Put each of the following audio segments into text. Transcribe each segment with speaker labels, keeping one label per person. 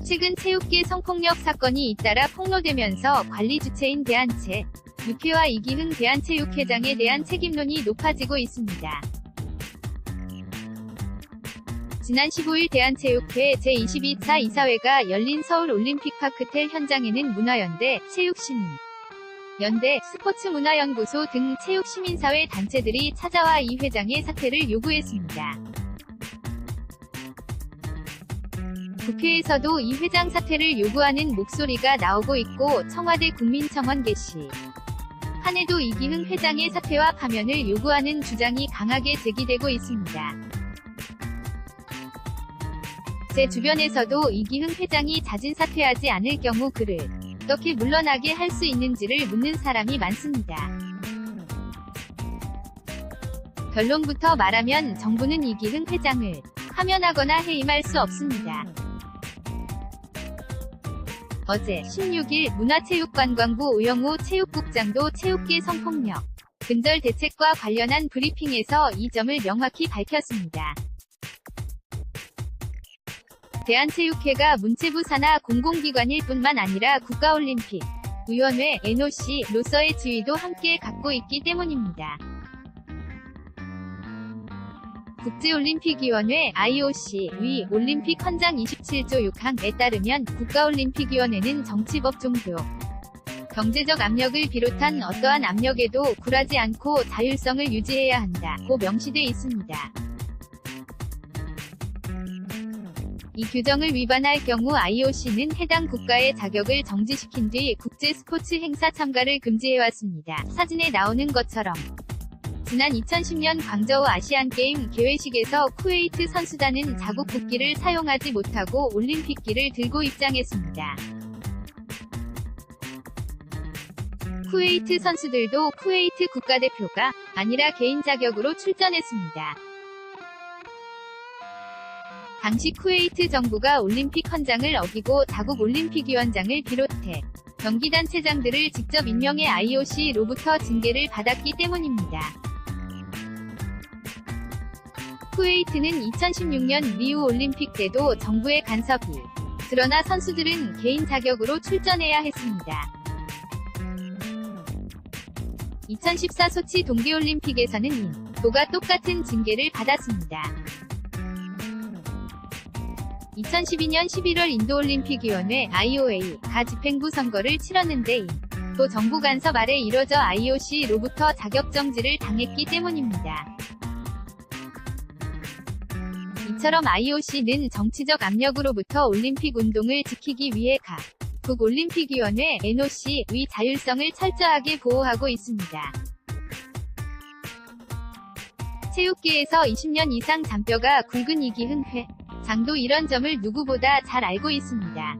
Speaker 1: 최근 체육계 성폭력 사건이 잇따라 폭로되면서 관리 주체인 대한체 육회와 이기흥 대한체육회장에 대한 책임론이 높아지고 있습니다. 지난 15일 대한체육회 제22차 이사회가 열린 서울올림픽파크텔 현장에는 문화연대, 체육시민 연대, 스포츠문화연구소 등 체육시민사회 단체들이 찾아와 이 회장의 사퇴를 요구했습니다. 국회에서도 이 회장 사퇴를 요구하는 목소리가 나오고 있고 청와대 국민청원 게시 판에도 이기흥 회장의 사퇴와 파면을 요구하는 주장이 강하게 제기되고 있습니다. 제 주변에서도 이기흥 회장이 자진 사퇴하지 않을 경우 그를 어떻게 물러나게 할 수 있는지를 묻는 사람이 많습니다. 결론부터 말하면 정부는 이기흥 회장을 파면하거나 해임할 수 없습니다. 어제 16일 문화체육관광부 우영우 체육국장도 체육계 성폭력 근절 대책과 관련한 브리핑에서 이 점을 명확히 밝혔습니다. 대한체육회가 문체부 산하 공공기관일 뿐만 아니라 국가올림픽위원회 NOC로서의 지위도 함께 갖고 있기 때문입니다. 국제올림픽위원회 IOC 위 올림픽 헌장 27조 6항에 따르면 국가올림픽위원회는 정치법 종교, 경제적 압력을 비롯한 어떠한 압력에도 굴하지 않고 자율성을 유지해야 한다고 명시돼 있습니다. 이 규정을 위반할 경우 IOC는 해당 국가의 자격을 정지시킨 뒤 국제 스포츠 행사 참가를 금지해왔습니다. 사진에 나오는 것처럼 지난 2010년 광저우 아시안게임 개회식에서 쿠웨이트 선수단은 자국 국기를 사용하지 못하고 올림픽기를 들고 입장했습니다. 쿠웨이트 선수들도 쿠웨이트 국가대표가 아니라 개인 자격으로 출전했습니다. 당시 쿠웨이트 정부가 올림픽 헌장을 어기고 자국 올림픽위원장을 비롯해 경기단체장들을 직접 임명해 IOC로부터 징계를 받았기 때문입니다. 쿠웨이트는 2016년 리우 올림픽 때도 정부의 간섭이 드러나 선수들은 개인 자격으로 출전해야 했습니다. 2014 소치 동계올림픽에서는 인도가 똑같은 징계를 받았습니다. 2012년 11월 인도올림픽위원회 IOA가 집행부 선거를 치렀는데 인도 정부 간섭 아래 이뤄져 IOC로부터 자격정지를 당했기 때문입니다. 이처럼 IOC는 정치적 압력으로부터 올림픽 운동을 지키기 위해 각국 올림픽위원회 NOC 의 자율성을 철저하게 보호하고 있습니다. 체육계에서 20년 이상 잔뼈가 굵은 이기흥 회장도 이런 점을 누구보다 잘 알고 있습니다.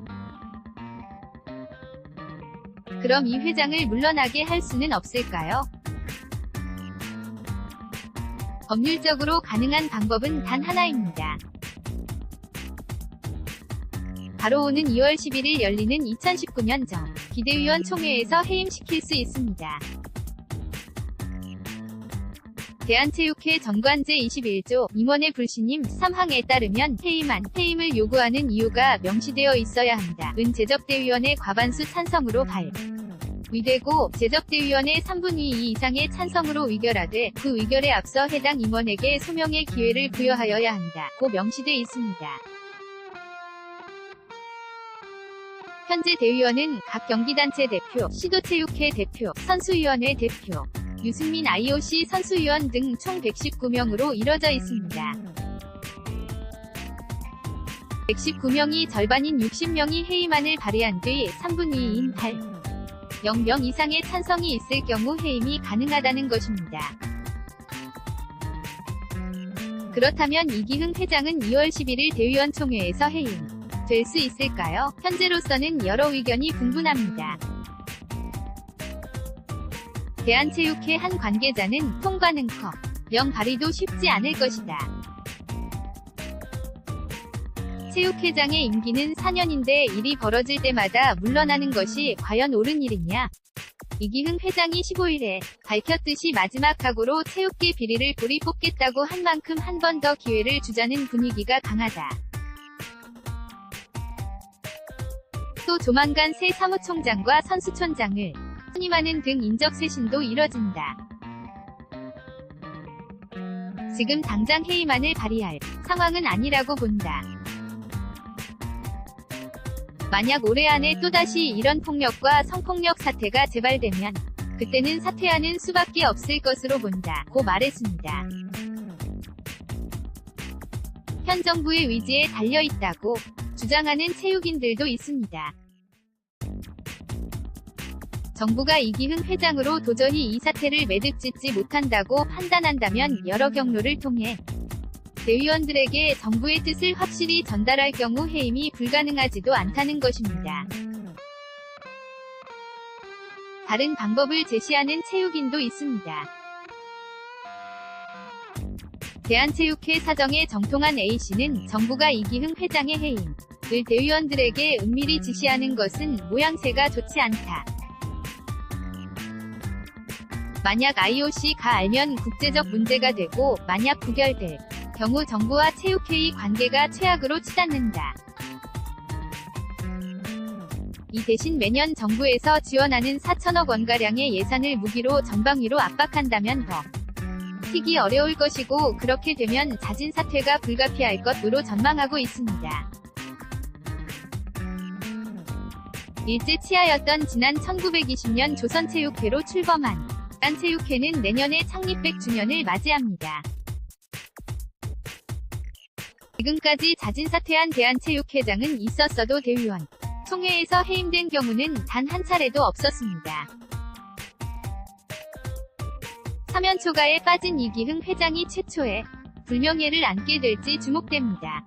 Speaker 1: 그럼 이 회장을 물러나게 할 수는 없을까요? 법률적으로 가능한 방법은 단 하나입니다. 바로 오는 2월 11일 열리는 2019년 비대위원 총회에서 해임시킬 수 있습니다. 대한체육회 전관 제21조 임원의 불신임 3항에 따르면 해임을 요구하는 이유가 명시되어 있어야 한다. 은 제적대위원회 과반수 찬성으로 위되고 제적대위원회 3분의 2 이상의 찬성으로 의결하되 그 의결에 앞서 해당 임원에게 소명의 기회를 부여하여야 한다고 명시돼 있습니다. 현재 대위원은 각 경기단체 대표, 시도체육회 대표, 선수위원회 대표, 유승민 IOC 선수위원 등 총 119명으로 이뤄져 있습니다. 119명이 절반인 60명이 해임안을 발의한 뒤 3분의 2인 0명 이상의 찬성이 있을 경우 해임이 가능하다는 것입니다. 그렇다면 이기흥 회장은 2월 11일 대위원 총회에서 해임될 수 있을까요? 현재로서는 여러 의견이 분분합니다. 대한체육회 한 관계자는 통과는 명 발의도 쉽지 않을 것이다. 체육회장의 임기는 4년인데 일이 벌어질 때마다 물러나는 것이 과연 옳은 일이냐? 이기흥 회장이 15일에 밝혔듯이 마지막 각오로 체육계 비리를 뿌리 뽑겠다고 한 만큼 한 번 더 기회를 주자는 분위기가 강하다. 또 조만간 새 사무총장과 선수촌장을 선임하는 등 인적 쇄신도 이뤄진다. 지금 당장 해임안을 발의할 상황은 아니라고 본다. 만약 올해 안에 또다시 이런 폭력과 성폭력 사태가 재발되면 그때는 사퇴하는 수밖에 없을 것으로 본다. 고 말했습니다. 현 정부의 의지에 달려있다고 주장하는 체육인들도 있습니다. 정부가 이기흥 회장으로 도저히 이 사태를 매듭짓지 못한다고 판단한다면 여러 경로를 통해 대의원들에게 정부의 뜻을 확실히 전달할 경우 해임이 불가능하지도 않다는 것입니다. 다른 방법을 제시하는 체육인도 있습니다. 대한체육회 사정에 정통한 A씨는 정부가 이기흥 회장의 해임을 대의원들에게 은밀히 지시하는 것은 모양새가 좋지 않다. 만약 IOC가 알면 국제적 문제가 되고 만약 부결될 경우 정부와 체육회의 관계가 최악으로 치닫는다. 이 대신 매년 정부에서 지원하는 4천억 원가량의 예산을 무기로 전방위로 압박한다면 더 튀기 어려울 것이고 그렇게 되면 자진 사퇴가 불가피할 것으로 전망하고 있습니다. 일제 치하였던 지난 1920년 조선체육회로 출범한 대한체육회는 내년에 창립 100주년을 맞이합니다. 지금까지 자진 사퇴한 대한체육회장은 있었어도 대의원 총회에서 해임된 경우는 단 한 차례도 없었습니다. 사면 초과에 빠진 이기흥 회장이 최초의 불명예를 안게 될지 주목됩니다.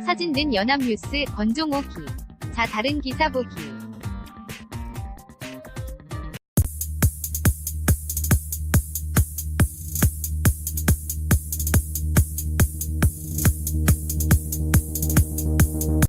Speaker 1: 사진 든 연합뉴스 권종옥이. 자, 다른 기사 보기.